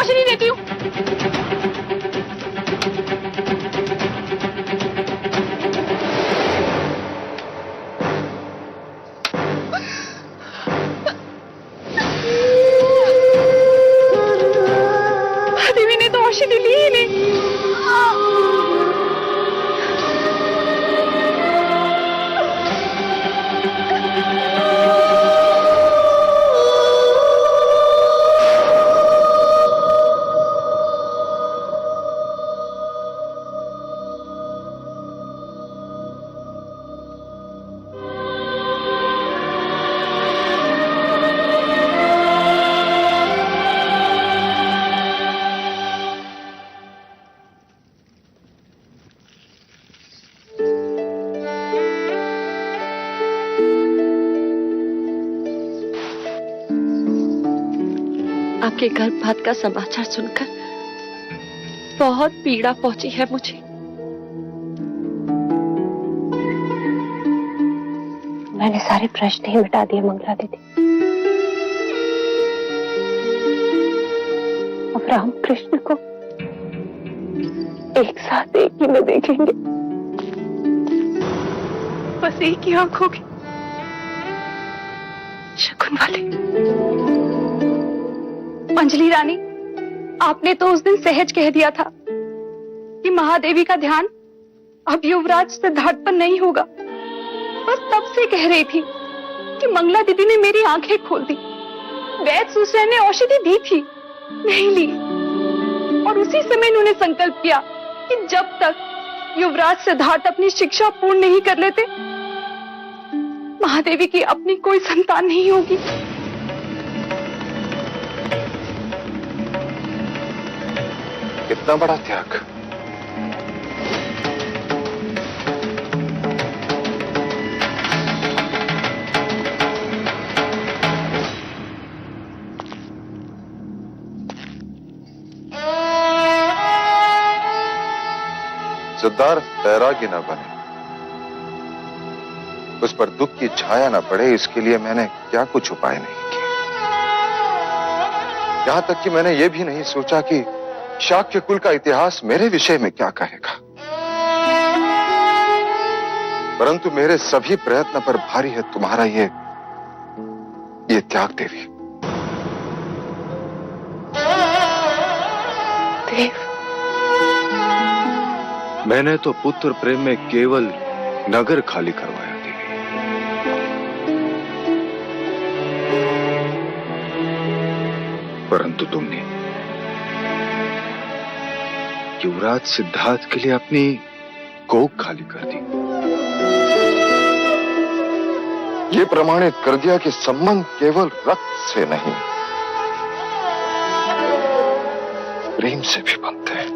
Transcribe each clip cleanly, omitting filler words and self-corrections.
तमाशे नहीं देती हूँ। देवी ने तो औषधि ली ही नहीं। आपके गर्भपात का समाचार सुनकर बहुत पीड़ा पहुंची है मुझे। मैंने सारे प्रश्न ही मिटा दिए मंगला दीदी। अब राम कृष्ण को एक साथ एक ही में देखेंगे। बस एक ही आंख होगी शकुन वाले। अंजलि रानी, आपने तो उस दिन सहज कह दिया था कि महादेवी का ध्यान अब युवराज सिद्धार्थ पर नहीं होगा। बस तब से कह रही थी कि मंगला दीदी ने मेरी आंखें खोल दी। वैद्य सूसरे ने औषधि दी थी, नहीं ली, और उसी समय उन्होंने संकल्प किया कि जब तक युवराज सिद्धार्थ अपनी शिक्षा पूर्ण नहीं कर लेते, महादेवी की अपनी कोई संतान नहीं होगी। कितना बड़ा त्याग। सिद्धार्थ बैरागी न बने, उस पर दुख की छाया न पड़े, इसके लिए मैंने क्या कुछ उपाय नहीं किए। यहां तक कि मैंने यह भी नहीं सोचा कि शाक्य कुल का इतिहास मेरे विषय में क्या कहेगा। परंतु मेरे सभी प्रयत्न पर भारी है तुम्हारा ये त्याग देवी। देव, मैंने तो पुत्र प्रेम में केवल नगर खाली करवाया देवी। परंतु तुमने युवराज सिद्धार्थ के लिए अपनी कोख खाली कर दी। ये प्रमाणित कर दिया कि संबंध केवल रक्त से नहीं, प्रेम से भी बनते हैं।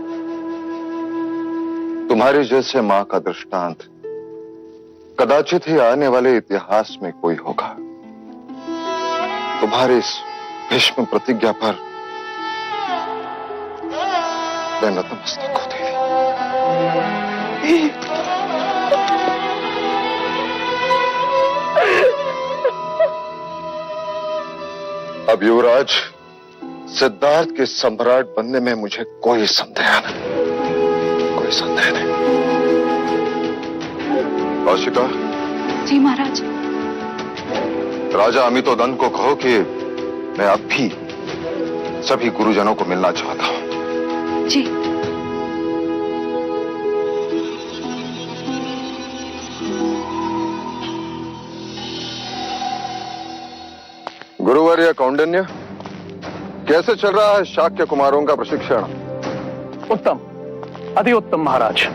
तुम्हारे जैसे मां का दृष्टांत कदाचित ही आने वाले इतिहास में कोई होगा। तुम्हारे इस भीष्म प्रतिज्ञा पर मैं नतमस्तक हूं देवी। अब युवराज सिद्धार्थ के सम्राट बनने में मुझे कोई संदेह नहीं, कोई संदेह नहीं। कौशिका। जी महाराज। राजा अमितोदन को कहो कि मैं अब भी सभी गुरुजनों को मिलना चाहता हूं। जी। गुरुवर्य कौंडिन्य, कैसे चल रहा है शाक्य कुमारों का प्रशिक्षण? उत्तम, अति उत्तम महाराज।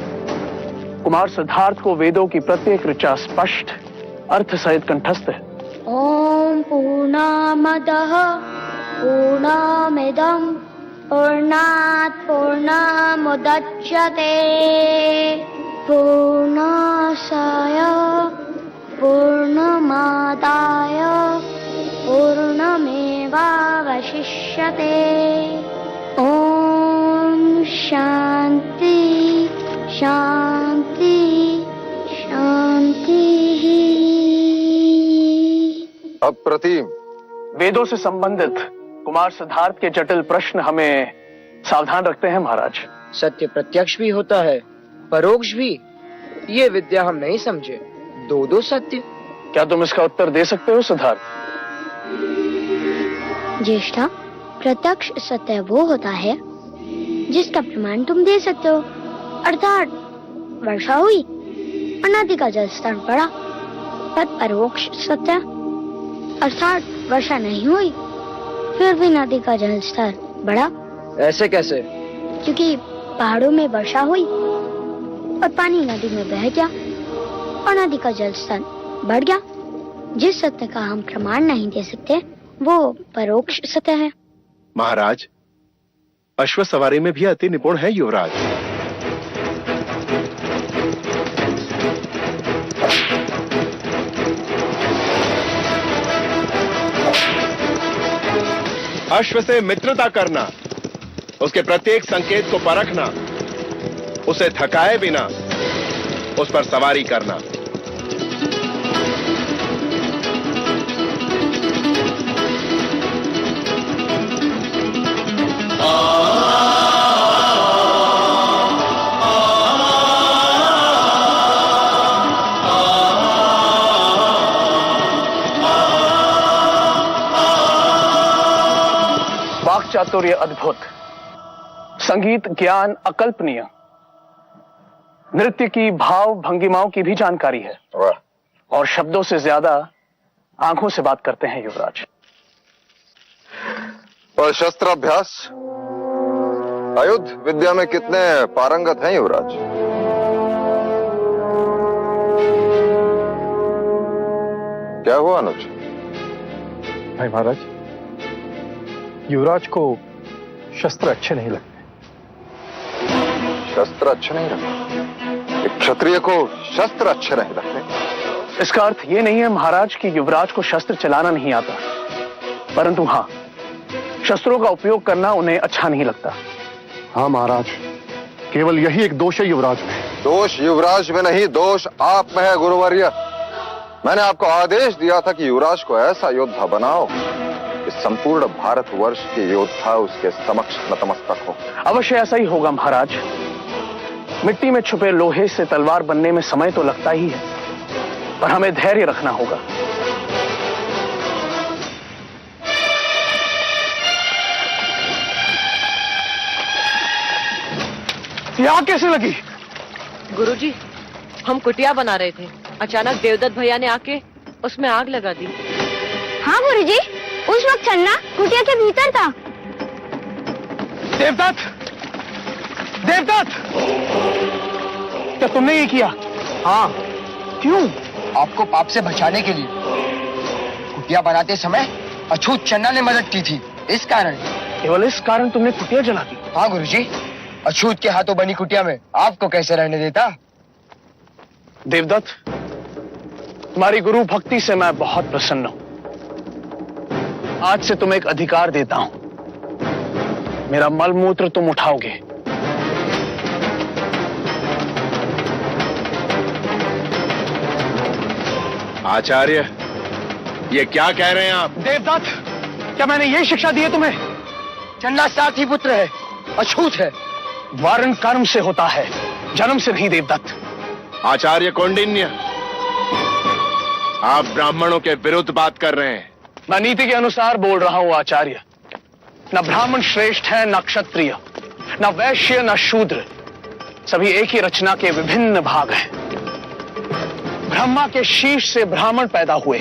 कुमार सिद्धार्थ को वेदों की प्रत्येक ऋचा स्पष्ट अर्थ सहित कंठस्थ है। ओम पूर्णमदः पूर्णमिदं पूर्णात् पूर्णमुदच्यते पूर्णस्य पूर्णमादाय पूर्णमेवावशिष्यते। ओम शांति शांति शांति। अप्रतिम। वेदों से संबंधित कुमार सिद्धार्थ के जटिल प्रश्न हमें सावधान रखते हैं महाराज। सत्य प्रत्यक्ष भी होता है, परोक्ष भी। ये विद्या हम नहीं समझे। दो दो सत्य। क्या तुम इसका उत्तर दे सकते हो सिद्धार्थ? ज्येष्ठा, प्रत्यक्ष सत्य वो होता है जिसका प्रमाण तुम दे सकते हो, अर्थात वर्षा हुई और नदी का जल स्तर बढ़ा। तत् परोक्ष सत्य अर्थात वर्षा नहीं हुई फिर भी नदी का जल स्तर बढ़ा। ऐसे कैसे? क्योंकि पहाड़ों में वर्षा हुई और पानी नदी में बह गया और नदी का जल स्तर बढ़ गया। जिस सत्य का हम प्रमाण नहीं दे सकते वो परोक्ष सत्य है। महाराज, अश्व सवारी में भी अति निपुण है युवराज। अश्व से मित्रता करना, उसके प्रत्येक संकेत को परखना, उसे थकाए बिना उस पर सवारी करना। वाक् चातुर्य अद्भुत, संगीत ज्ञान अकल्पनीय, नृत्य की भाव भंगिमाओं की भी जानकारी है वाह। और शब्दों से ज्यादा आंखों से बात करते हैं युवराज। और शस्त्राभ्यास आयुध विद्या में कितने पारंगत हैं युवराज? क्या हुआ अनुज? भाई महाराज, युवराज को शस्त्र अच्छे नहीं लगते। शस्त्र अच्छे नहीं लगते? एक क्षत्रिय को शस्त्र अच्छे नहीं लगते? इसका अर्थ यह नहीं है महाराज कि युवराज को शस्त्र चलाना नहीं आता, परंतु हां, शस्त्रों का उपयोग करना उन्हें अच्छा नहीं लगता। हाँ महाराज, केवल यही एक दोष है युवराज में। दोष युवराज में नहीं, दोष आप में है गुरुवर्य। मैंने आपको आदेश दिया था कि युवराज को ऐसा योद्धा बनाओ कि संपूर्ण भारतवर्ष के योद्धा उसके समक्ष नतमस्तक हो। अवश्य ऐसा ही होगा महाराज। मिट्टी में छुपे लोहे से तलवार बनने में समय तो लगता ही है, पर हमें धैर्य रखना होगा। यह कैसे लगी? गुरुजी, हम कुटिया बना रहे थे, अचानक देवदत्त भैया ने आके उसमें आग लगा दी। हाँ गुरुजी, उस वक्त चलना कुटिया के भीतर था। देवदत्त! देवदत्त! क्या तुमने ये किया? हाँ, क्यों? आपको पाप से बचाने के लिए। कुटिया बनाते समय अछूत चन्ना ने मदद की थी, इस कारण। केवल इस कारण तुमने कुटिया जला दी? हाँ गुरुजी, अछूत के हाथों बनी कुटिया में आपको कैसे रहने देता। देवदत्त, तुम्हारी गुरु भक्ति से मैं बहुत प्रसन्न हूं। आज से तुम्हें एक अधिकार देता हूं, मेरा मलमूत्र तुम उठाओगे। आचार्य, ये क्या कह रहे हैं आप? देवदत्त, क्या मैंने यही शिक्षा दी है तुम्हें? चन्ना साथी पुत्र है, अछूत है। वारण कर्म से होता है, जन्म से नहीं देवदत्त। आचार्य कौंडिन्य, आप ब्राह्मणों के विरुद्ध बात कर रहे हैं। मैं नीति के अनुसार बोल रहा हूं आचार्य। न ब्राह्मण श्रेष्ठ है, न क्षत्रिय, न वैश्य, न शूद्र। सभी एक ही रचना के विभिन्न भाग हैं। ब्रह्मा के शीश से ब्राह्मण पैदा हुए,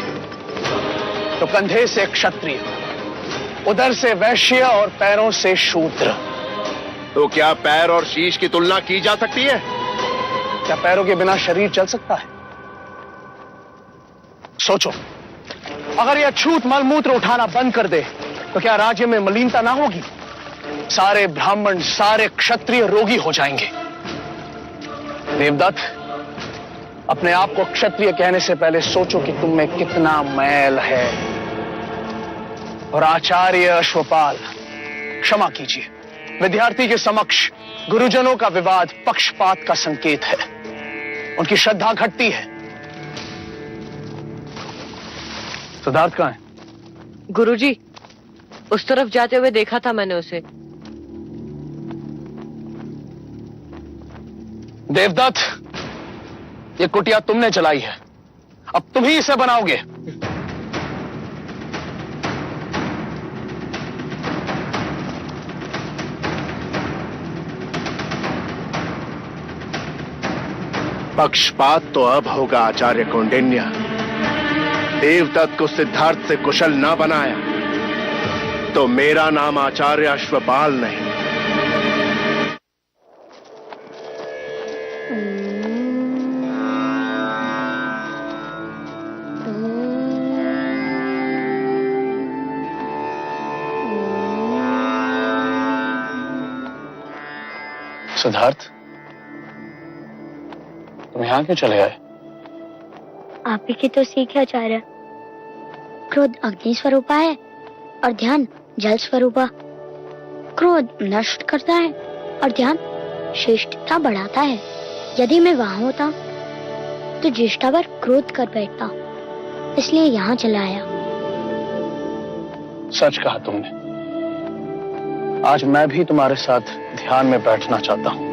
तो कंधे से क्षत्रिय, उदर से वैश्य और पैरों से शूद्र। तो क्या पैर और शीश की तुलना की जा सकती है? क्या पैरों के बिना शरीर चल सकता है? सोचो, अगर यह अछूत मलमूत्र उठाना बंद कर दे तो क्या राज्य में मलिनता ना होगी? सारे ब्राह्मण, सारे क्षत्रिय रोगी हो जाएंगे। देवदत्त, अपने आप को क्षत्रिय कहने से पहले सोचो कि तुम में कितना मैल है। और आचार्य अश्वपाल, क्षमा कीजिए, विद्यार्थी के समक्ष गुरुजनों का विवाद पक्षपात का संकेत है। उनकी श्रद्धा घटती है। सिद्धार्थ कहाँ है? गुरुजी, उस तरफ जाते हुए देखा था मैंने उसे। देवदत्त, ये कुटिया तुमने चलाई है, अब तुम ही इसे बनाओगे। पक्षपात तो अब होगा आचार्य कौंडिन्य। देवदत्त को सिद्धार्थ से कुशल ना बनाया तो मेरा नाम आचार्य अश्वपाल नहीं। सिद्धार्थ, तुम यहां क्यों चले आए? आप ही की तो सीखे आचार्य। क्रोध अग्नि स्वरूपा है और ध्यान जल स्वरूपा। क्रोध नष्ट करता है और ध्यान श्रेष्ठता बढ़ाता है। यदि मैं वहां होता तो ज्येष्ठा पर क्रोध कर बैठता, इसलिए यहाँ चला आया। सच कहा तुमने। आज मैं भी तुम्हारे साथ ध्यान में बैठना चाहता हूं।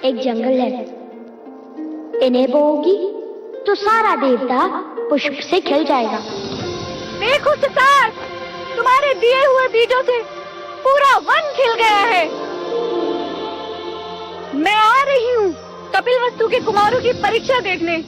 एक जंगल है, इन्हें बोओगी तो सारा देवता पुष्प से खिल जाएगा। देखो सितार, तुम्हारे दिए हुए बीजों से पूरा वन खिल गया है। मैं आ रही हूँ कपिलवस्तु के कुमारों की परीक्षा देखने।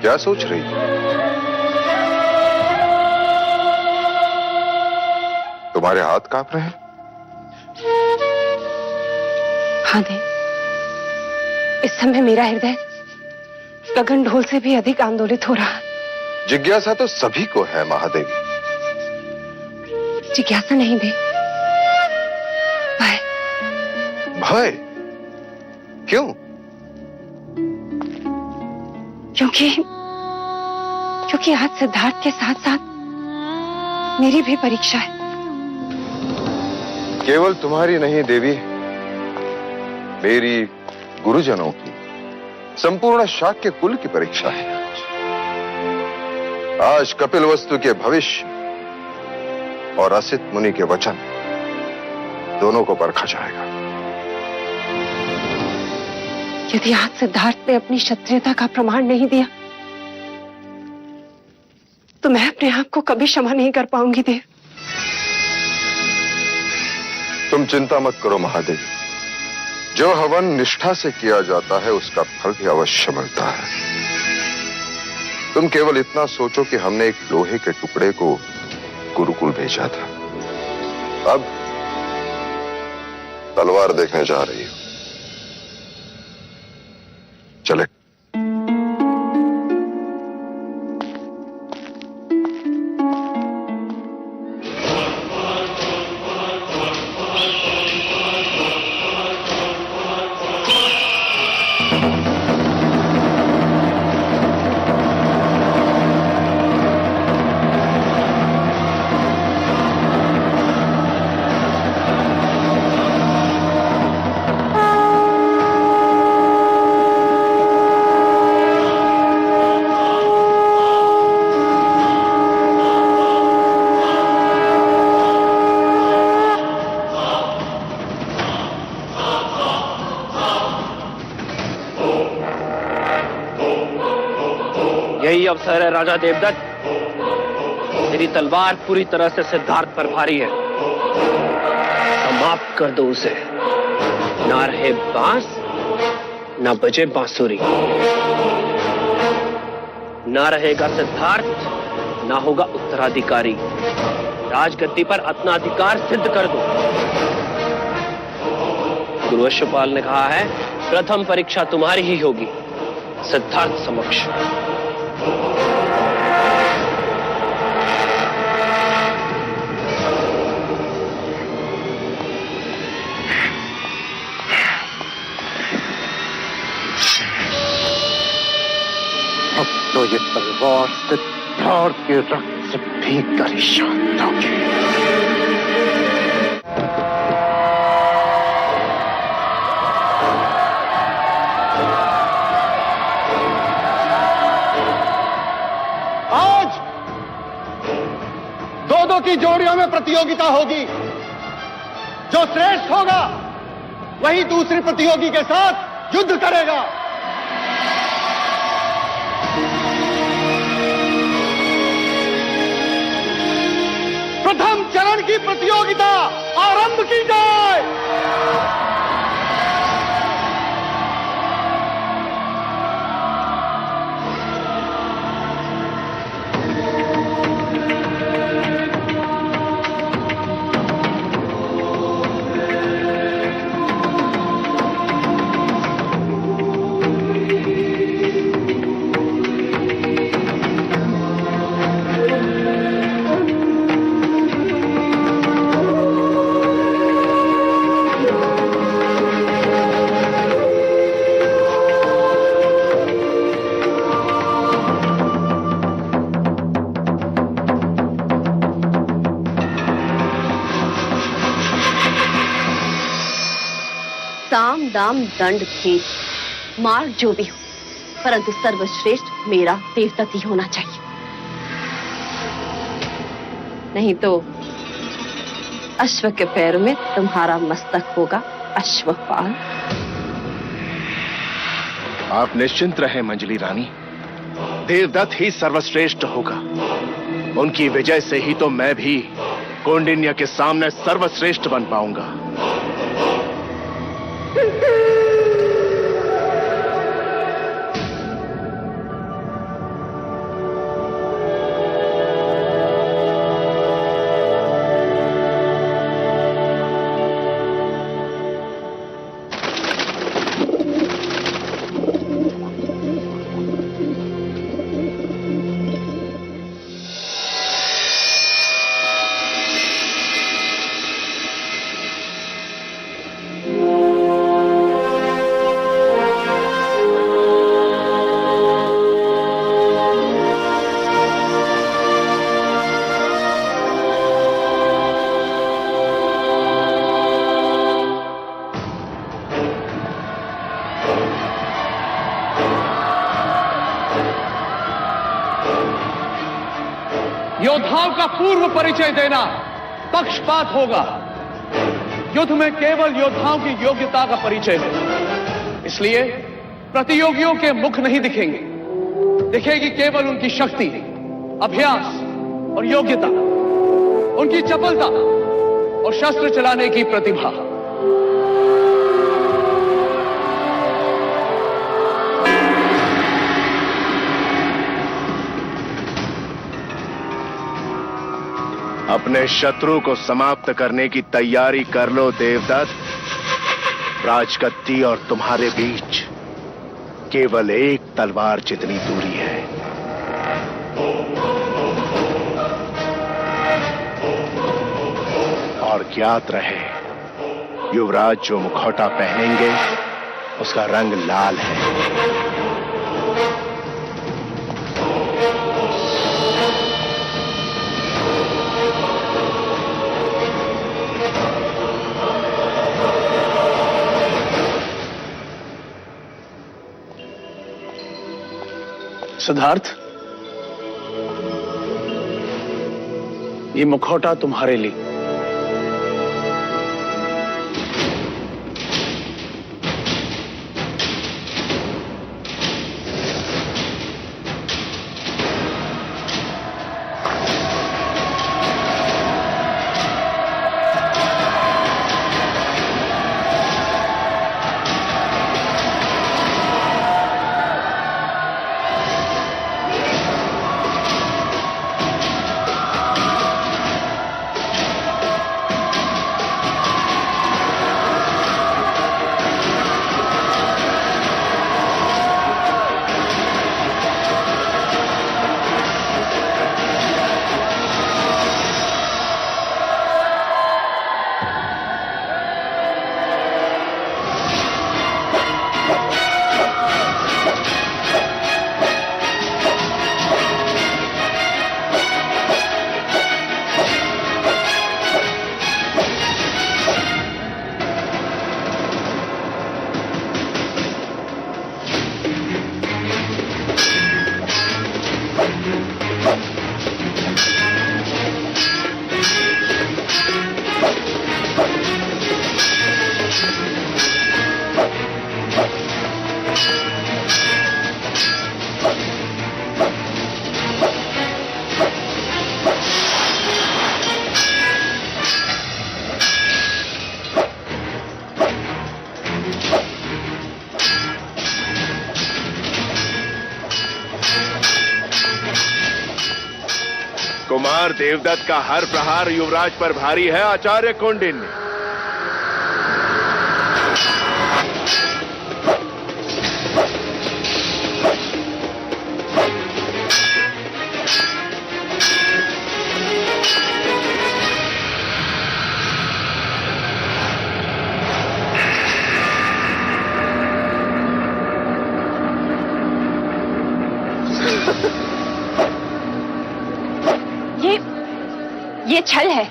क्या सोच रही है? तुम्हारे हाथ कांप रहे हैं? हाँ देव, इस समय मेरा हृदय गगन ढोल से भी अधिक आंदोलित हो रहा है। जिज्ञासा तो सभी को है महादेवी। जिज्ञासा नहीं देव, भय। भय? क्यों? क्योंकि आज सिद्धार्थ के साथ साथ मेरी भी परीक्षा है। केवल तुम्हारी नहीं देवी, मेरी, गुरुजनों की, संपूर्ण शाक्य कुल की परीक्षा है। आज कपिल वस्तु के भविष्य और असित मुनि के वचन दोनों को परखा जाएगा। यदि आज सिद्धार्थ ने अपनी क्षत्रियता का प्रमाण नहीं दिया तो मैं अपने आप को कभी क्षमा नहीं कर पाऊंगी देव। तुम चिंता मत करो महादेवी, जो हवन निष्ठा से किया जाता है उसका फल भी अवश्य मिलता है। तुम केवल इतना सोचो कि हमने एक लोहे के टुकड़े को गुरुकुल भेजा था, अब तलवार देखने जा रही हो। चले। यही अवसर है राजा देवदत्त, तेरी तलवार पूरी तरह से सिद्धार्थ पर भारी है, समाप्त कर दो उसे। ना रहे बांस, ना बजे बांसुरी। ना रहेगा सिद्धार्थ, ना होगा उत्तराधिकारी। राजगद्दी पर अपना अधिकार सिद्ध कर दो। गुरु अश्वपाल ने कहा है, प्रथम परीक्षा तुम्हारी ही होगी सिद्धार्थ समक्ष। अब तो ये तलवार सिद्धार्थ के रक्त से भीग कर ही शांत होगी। आज दो की जोड़ियों में प्रतियोगिता होगी। जो श्रेष्ठ होगा वही दूसरे प्रतियोगी के साथ युद्ध करेगा। प्रथम चरण की प्रतियोगिता आरंभ की जाए। साम दाम दंड भेद मार जो भी हो, परंतु सर्वश्रेष्ठ मेरा देवदत्त ही होना चाहिए। नहीं तो अश्व के पैर में तुम्हारा मस्तक होगा अश्वपाल। आप निश्चिंत रहे मंजली रानी, देवदत्त ही सर्वश्रेष्ठ होगा। उनकी विजय से ही तो मैं भी कौंडिन्य के सामने सर्वश्रेष्ठ बन पाऊंगा। योद्धाओं का पूर्व परिचय देना पक्षपात होगा। युद्ध में केवल योद्धाओं की योग्यता का परिचय है, इसलिए प्रतियोगियों के मुख नहीं दिखेंगे, दिखेगी केवल उनकी शक्ति, अभ्यास और योग्यता, उनकी चपलता और शस्त्र चलाने की प्रतिभा। अपने शत्रु को समाप्त करने की तैयारी कर लो देवदत्त। राजगद्दी और तुम्हारे बीच केवल एक तलवार जितनी दूरी है। और ज्ञात रहे, युवराज जो मुखौटा पहनेंगे उसका रंग लाल है। सिद्धार्थ, ये मुखौटा तुम्हारे लिए। कुमार देवदत्त का हर प्रहार युवराज पर भारी है आचार्य कौंडिन्य। ये छल है।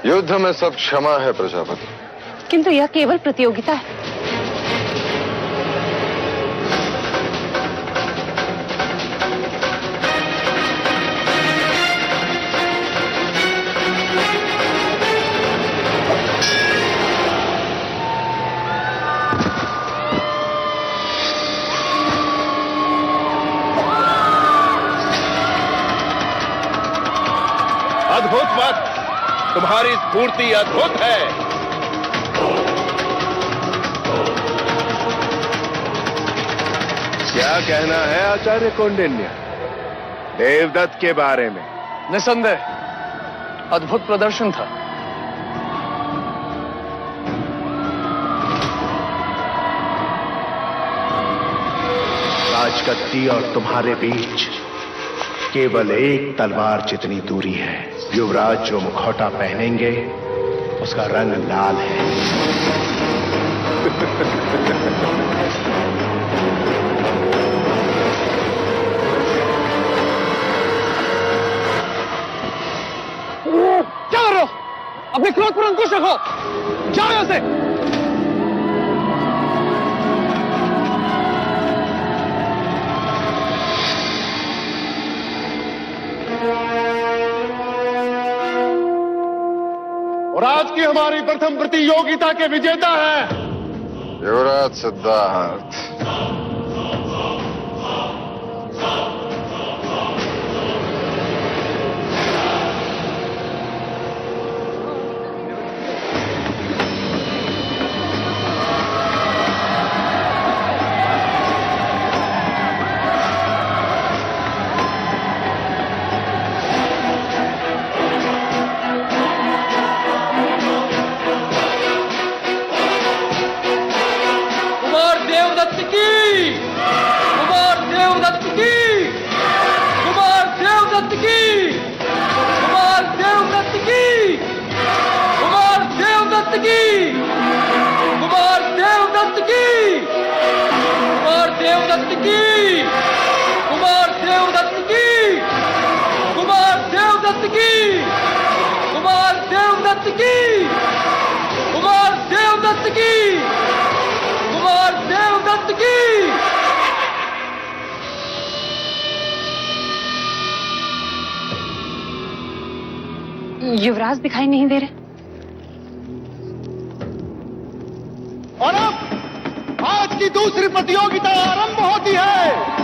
युद्ध में सब क्षमा है प्रजापति। किंतु यह केवल प्रतियोगिता है। अद्भुत वक्त, तुम्हारी स्फूर्ति अद्भुत है। क्या कहना है आचार्य कौंडिन्य देवदत्त के बारे में? निसंदेह अद्भुत प्रदर्शन था। राजगद्दी और तुम्हारे बीच केवल एक तलवार जितनी दूरी है। युवराज जो मुखौटा पहनेंगे उसका रंग लाल है। क्या कर रहे हो? अपने क्रोध पर अंकुश रखो। जाओ यहां से। और आज की हमारी प्रथम प्रतियोगिता के विजेता हैं युवराज सिद्धार्थ। युवराज दिखाई नहीं दे रहे। और अब आज की दूसरी प्रतियोगिता आरंभ होती है।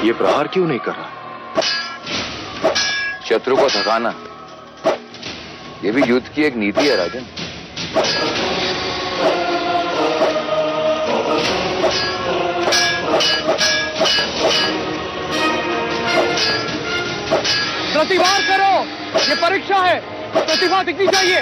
ये प्रहार क्यों नहीं कर रहा? शत्रु को थकाना ये भी युद्ध की एक नीति है राजन। प्रतिवार करो, ये परीक्षा है, प्रतिभा दिखनी चाहिए।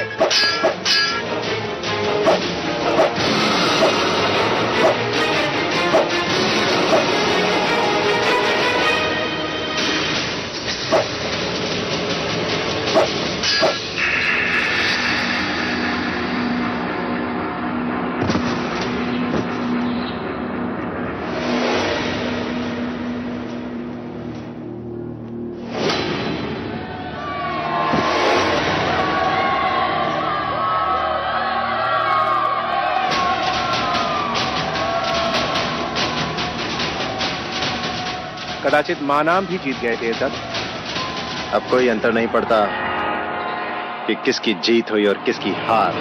कदाचित मानाम भी जीत गए देवदत्त। अब कोई अंतर नहीं पड़ता कि किसकी जीत हुई और किसकी हार।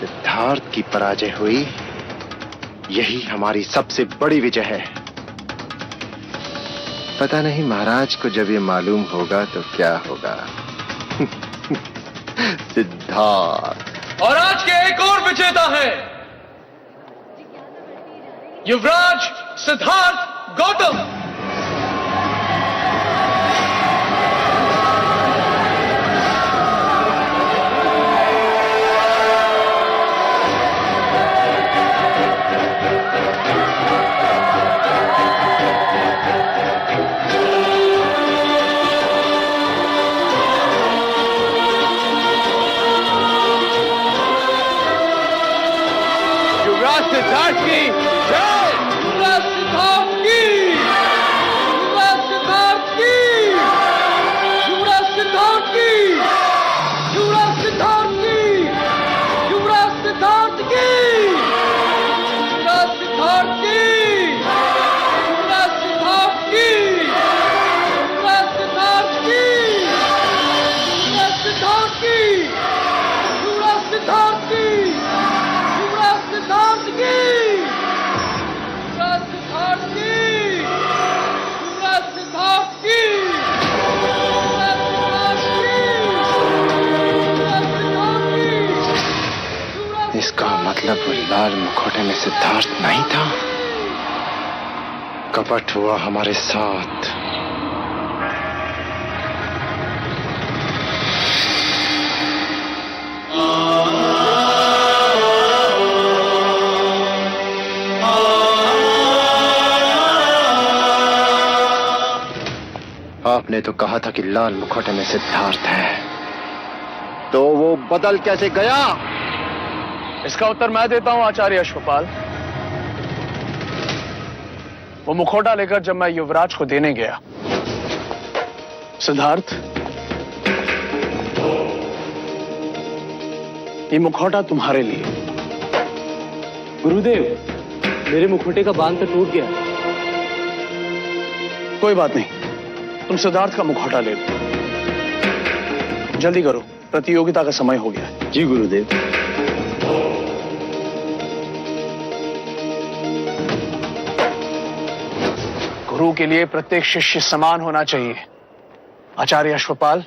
सिद्धार्थ की पराजय हुई, यही हमारी सबसे बड़ी विजय है। पता नहीं महाराज को जब ये मालूम होगा तो क्या होगा। सिद्धार्थ। और आज के एक और विजेता है युवराज सिद्धार्थ गौतम। युवराज सिद्धार्थ की जय। युवराज सिद्धार्थ की। युवराज सिद्धार्थ की। युवराज सिद्धार्थ की। युवराज सिद्धार्थ की। युवराज सिद्धार्थ की। युवराज सिद्धार्थ की। युवराज सिद्धार्थ की। युवराज सिद्धार्थ की। युवराज सिद्धार्थ की। युवराज सिद्धार्थ की। युवराज सिद्धार्थ की। युवराज सिद्धार्थ की। युवराज सिद्धार्थ की। युवराज सिद्धार्थ की। इसका मतलब वो लाल मुखौटे में सिद्धार्थ नहीं था। कपट हुआ हमारे साथ। आपने तो कहा था कि लाल मुखौटे में सिद्धार्थ है, तो वो बदल कैसे गया? इसका उत्तर मैं देता हूं आचार्य अश्वपाल। वो मुखौटा लेकर जब मैं युवराज को देने गया, सिद्धार्थ, ये मुखौटा तुम्हारे लिए। गुरुदेव, मेरे मुखौटे का बांध तो टूट गया। कोई बात नहीं, तुम सिद्धार्थ का मुखौटा ले लो। जल्दी करो, प्रतियोगिता का समय हो गया है। जी गुरुदेव। गुरु के लिए प्रत्येक शिष्य समान होना चाहिए। आचार्य अश्वपाल,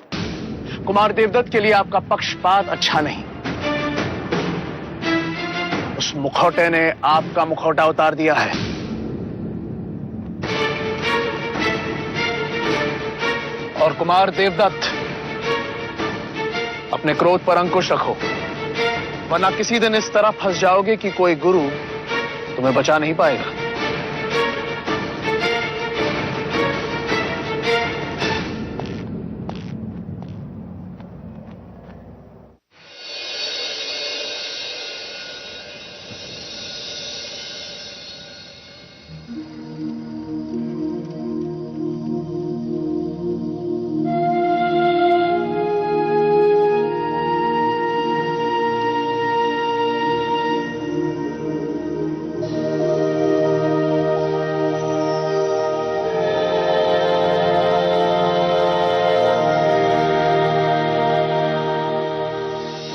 कुमार देवदत्त के लिए आपका पक्षपात अच्छा नहीं। उस मुखौटे ने आपका मुखौटा उतार दिया है। और कुमार देवदत्त, अपने क्रोध पर अंकुश रखो, वरना किसी दिन इस तरह फंस जाओगे कि कोई गुरु तुम्हें बचा नहीं पाएगा।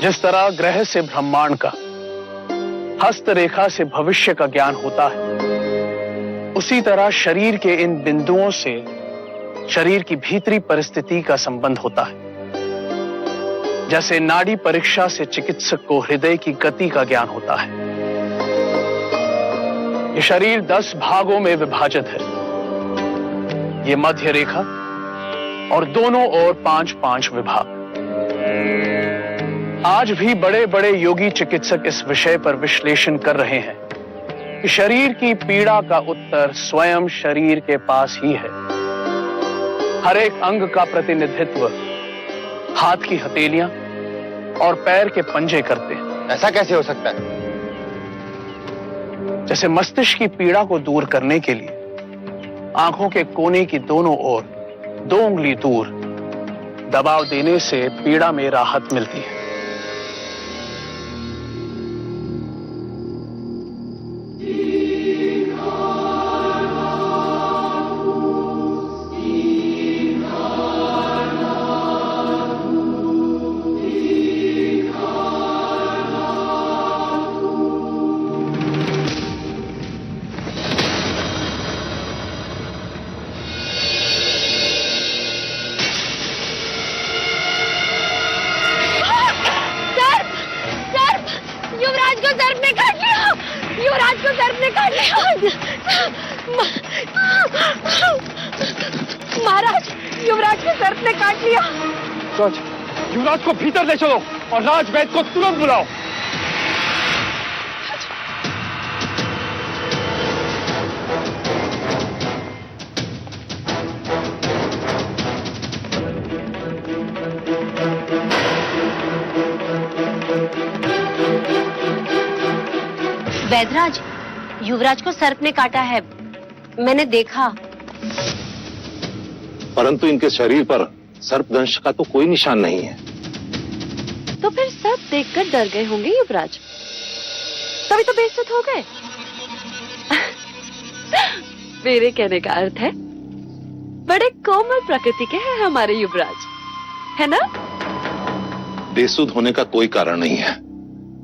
जिस तरह ग्रह से ब्रह्मांड का, हस्तरेखा से भविष्य का ज्ञान होता है, उसी तरह शरीर के इन बिंदुओं से शरीर की भीतरी परिस्थिति का संबंध होता है। जैसे नाड़ी परीक्षा से चिकित्सक को हृदय की गति का ज्ञान होता है। ये शरीर 10 भागों में विभाजित है। ये मध्य रेखा और दोनों ओर 5-5 विभाग। आज भी बड़े बड़े योगी चिकित्सक इस विषय पर विश्लेषण कर रहे हैं कि शरीर की पीड़ा का उत्तर स्वयं शरीर के पास ही है। हर एक अंग का प्रतिनिधित्व हाथ की हथेलियां और पैर के पंजे करते हैं। ऐसा कैसे हो सकता है? जैसे मस्तिष्क की पीड़ा को दूर करने के लिए आंखों के कोने की दोनों ओर 2 उंगली दूर दबाव देने से पीड़ा में राहत मिलती है। महाराज, युवराज के सर्प ने काट लिया। युवराज को भीतर ले चलो और राजवैद्य को तुरंत बुलाओ। वैदराज, युवराज को सर्प ने काटा है, मैंने देखा। परंतु इनके शरीर पर सर्पदंश का तो कोई निशान नहीं है। तो फिर सर्प देखकर डर गए होंगे युवराज, तभी तो बेइज्जत हो गए। मेरे कहने का अर्थ है बड़े कोमल प्रकृति के हैं हमारे युवराज, है ना? बेसुध होने का कोई कारण नहीं है,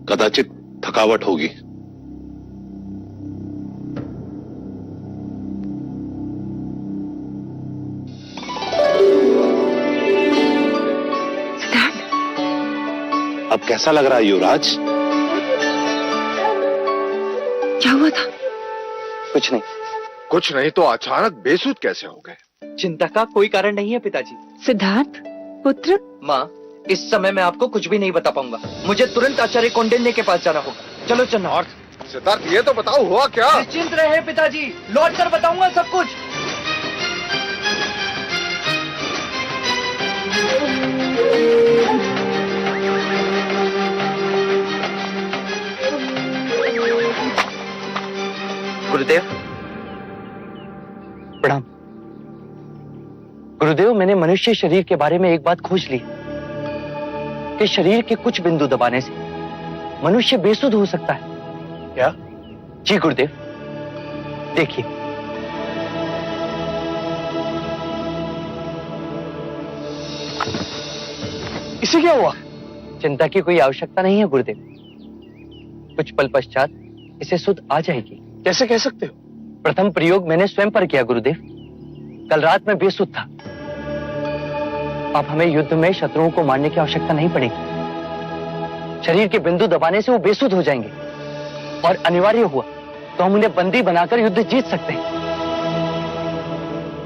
कदाचित थकावट होगी। अब कैसा लग रहा है युवराज? क्या हुआ था? कुछ नहीं। कुछ नहीं तो अचानक बेसुध कैसे हो गए? चिंता का कोई कारण नहीं है पिताजी। सिद्धार्थ पुत्र। माँ, इस समय मैं आपको कुछ भी नहीं बता पाऊंगा। मुझे तुरंत आचार्य कौंडिन्य के पास जाना होगा। चलो चलना। और सिद्धार्थ, ये तो बताओ हुआ क्या? निश्चिंत रहे पिताजी, लौट कर बताऊंगा सब कुछ। गुरुदेव प्रणाम। गुरुदेव, मैंने मनुष्य शरीर के बारे में एक बात खोज ली कि शरीर के कुछ बिंदु दबाने से मनुष्य बेसुध हो सकता है। क्या? जी गुरुदेव, देखिए। इसे क्या हुआ? चिंता की कोई आवश्यकता नहीं है गुरुदेव, कुछ पल पश्चात इसे सुध आ जाएगी। कैसे कह सकते हो? प्रथम प्रयोग मैंने स्वयं पर किया गुरुदेव। कल रात में बेसुध था। अब हमें युद्ध में शत्रुओं को मारने की आवश्यकता नहीं पड़ेगी। शरीर के बिंदु दबाने से वो बेसुध हो जाएंगे और अनिवार्य हुआ तो हम उन्हें बंदी बनाकर युद्ध जीत सकते हैं।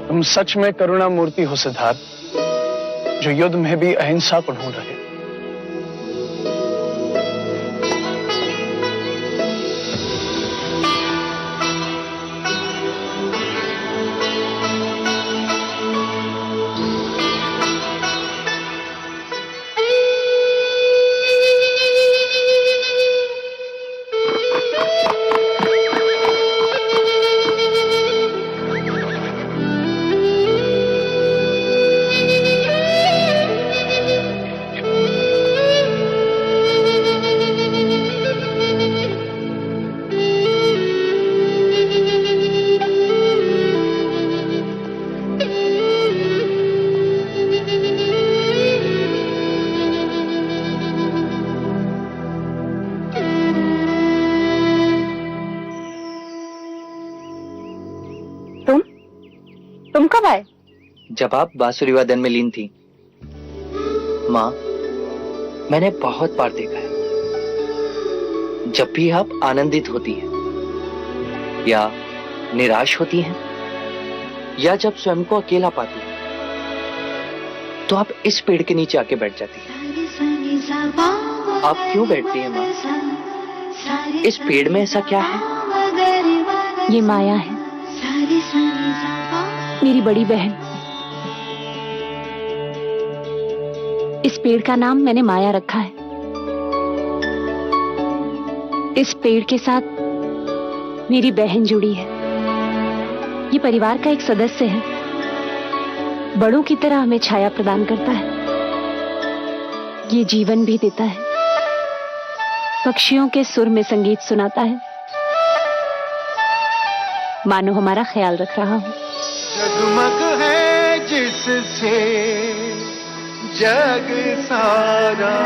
तुम सच में करुणा मूर्ति हो सिद्धार्थ, जो युद्ध में भी अहिंसा को ढूंढ रहे। तुम कब आए? जब आप बांसुरी वादन में लीन थी। माँ, मैंने बहुत बार देखा है, जब भी आप आनंदित होती हैं या निराश होती हैं या जब स्वयं को अकेला पाती हैं, तो आप इस पेड़ के नीचे आके बैठ जाती हैं। आप क्यों बैठती हैं माँ? इस पेड़ में ऐसा क्या है? ये माया है, मेरी बड़ी बहन। इस पेड़ का नाम मैंने माया रखा है। इस पेड़ के साथ मेरी बहन जुड़ी है। ये परिवार का एक सदस्य है, बड़ों की तरह हमें छाया प्रदान करता है। ये जीवन भी देता है, पक्षियों के सुर में संगीत सुनाता है, मानो हमारा ख्याल रख रहा हो। जगमग है जिससे जग सारा